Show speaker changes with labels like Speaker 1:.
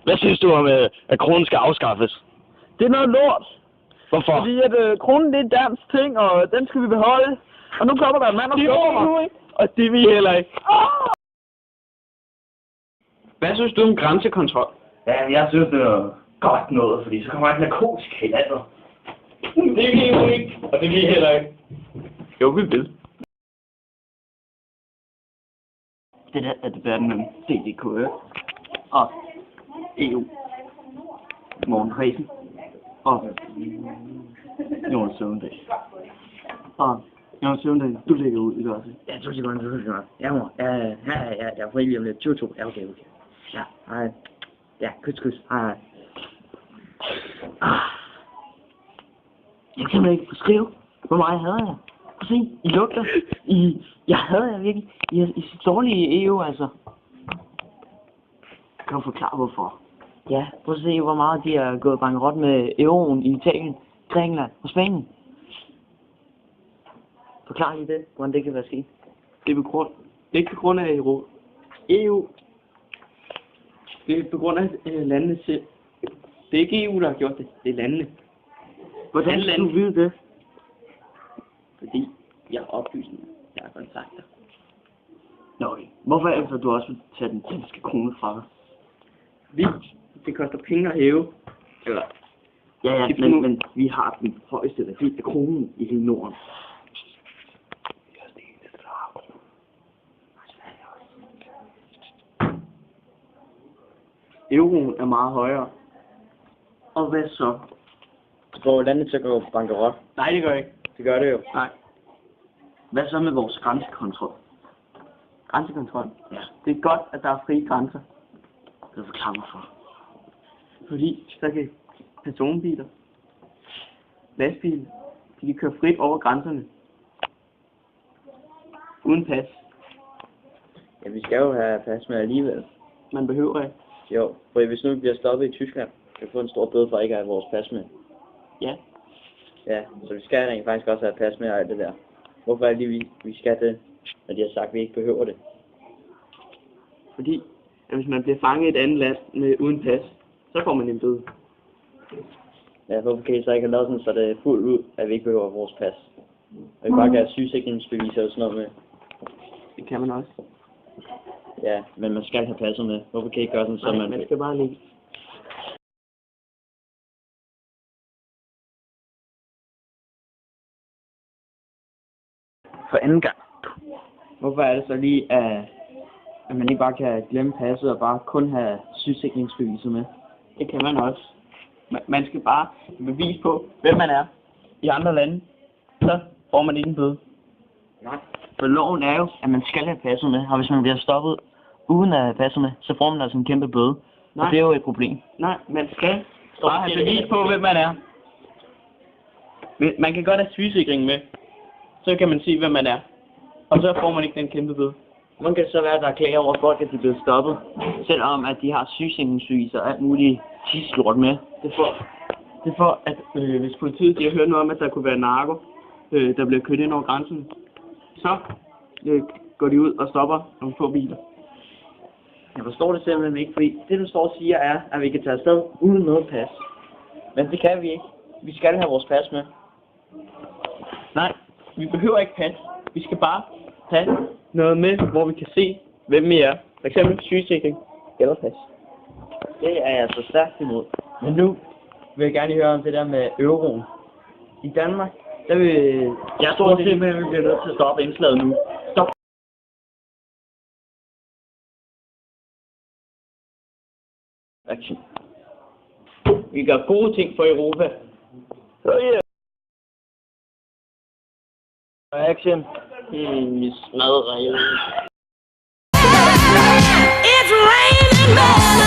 Speaker 1: Hvad synes du om, at kronen skal afskaffes?
Speaker 2: Det er noget lort.
Speaker 1: Hvorfor?
Speaker 2: Fordi at kronen det er en dansk ting, og den skal vi beholde. Og nu kommer der en mand og skubber mig.
Speaker 1: Og det vil I heller ikke. Hvad synes du om grænsekontrol?
Speaker 3: Ja, jeg synes, det er godt noget, fordi så kommer der ikke narkotika i landet.
Speaker 1: Det vil I jo ikke, og det vil I heller ikke. Jo, vi vil.
Speaker 3: Det der er debatten om DDK og EU. Morten Hresen og Jonas Søvndal. Og Jonas Søvndal, du lægger ud, ikke også?
Speaker 4: Ja, 2 sekunder. Ja, mor. Jeg er fri lige om lidt. 22. Ja, okay. Ja, hej. Ja, kys. Hej. Jeg kan simpelthen ikke beskrive, hvor meget jeg hader jer. Prøv at se, I lugter. Jeg hader jer virkelig. I er så dårlige i EU, altså.
Speaker 3: Kan du forklare, hvorfor?
Speaker 4: Ja, prøv at se, hvor meget de er gået bankerot med euroen i Italien, Grækenland og Spanien. Forklar lige det, hvordan det kan være sket.
Speaker 3: Det er ikke på grund af EU. Det er på grund af landene selv. Det er ikke EU, der har gjort det. Det er landene.
Speaker 4: Hvordan skal du vide det?
Speaker 3: Fordi jeg har oplysninger. Jeg har kontakter.
Speaker 4: Nå, okay. Hvorfor er det, at du også vil tage den danske krone fra dig?
Speaker 3: Fordi det koster penge at hæve. Eller,
Speaker 4: Ja, men vi har den højeste værdi af kronen i hele Norden.
Speaker 3: euroen er meget højere.
Speaker 4: Og hvad så?
Speaker 1: Du får landet til at gå bankerot.
Speaker 3: Nej, det gør jeg ikke.
Speaker 1: Det gør det jo.
Speaker 3: Nej.
Speaker 4: Hvad så med vores grænsekontrol?
Speaker 3: Grænsekontrol.
Speaker 4: Ja.
Speaker 3: Det er godt, at der er frie grænser.
Speaker 4: Kan du forklare mig for?
Speaker 3: Fordi så kan personbiler, lastbiler, de kan køre frit over grænserne. Uden pas.
Speaker 1: Ja, vi skal jo have pas med alligevel.
Speaker 3: Man behøver ikke.
Speaker 1: Jo, for hvis nu vi bliver stoppet i Tyskland, kan vi få en stor bøde for ikke at have vores pas med.
Speaker 3: Ja.
Speaker 1: Ja, så vi skal rent faktisk også have pas med og alt det der. Hvorfor er det lige, vi skal det, når de har sagt, at vi ikke behøver det?
Speaker 3: Fordi at hvis man bliver fanget i et andet land uden pas, så får man en bøde.
Speaker 1: Ja, hvorfor kan I så ikke have lavet sådan, så det er fuldt ud, at vi ikke behøver vores pas? Og vi bare kan have sygesikringsbeviser og sådan noget med.
Speaker 3: Det kan man også.
Speaker 1: Ja, men man skal have passet med. Hvorfor kan I ikke gøre sådan, så
Speaker 3: man skal bare ligge.
Speaker 4: For anden gang.
Speaker 3: Hvorfor er det så lige, at man ikke bare kan glemme passet og bare kun have sygesikringsbeviser med? Det kan man også. Man skal bare bevise på, hvem man er i andre lande. Så får man ikke en bøde.
Speaker 4: Nej. For loven er jo, at man skal have passet med, og hvis man bliver stoppet uden at have passet med, så får man altså en kæmpe bøde.
Speaker 3: Nej.
Speaker 4: Og det er jo et problem.
Speaker 3: Nej, man skal bare have bevis på, hvem man er. Men man kan godt have sygesikring med. Så kan man sige, hvem man er. Og så får man ikke den kæmpe bøde.
Speaker 4: Man kan så være, der klager over folk, at de er blevet stoppet, selvom at de har sygesikringsbeviser og alt muligt tidslort med.
Speaker 3: Det er for, at hvis politiet har hørt noget om, at der kunne være narko, der bliver kørt ind over grænsen, så går de ud og stopper nogle få biler.
Speaker 4: Jeg forstår det simpelthen ikke, fordi det du står og siger er, at vi kan tage afsted uden noget pas. Men det kan vi ikke. Vi skal have vores pas med.
Speaker 3: Nej, vi behøver ikke pas. Vi skal bare have noget med, hvor vi kan se, hvem vi er. For eksempel sygesikring eller pas.
Speaker 4: Det er jeg så stærkt imod.
Speaker 3: Men nu vil jeg gerne høre om det der med euroen. I Danmark, der vil...
Speaker 4: Jeg tror simpelthen, at vi bliver nødt til at stoppe indslaget nu.
Speaker 3: Stop. Action. Vi gør gode ting for Europa. Så ja. Action. Vi smadrer hele.
Speaker 5: It's raining men.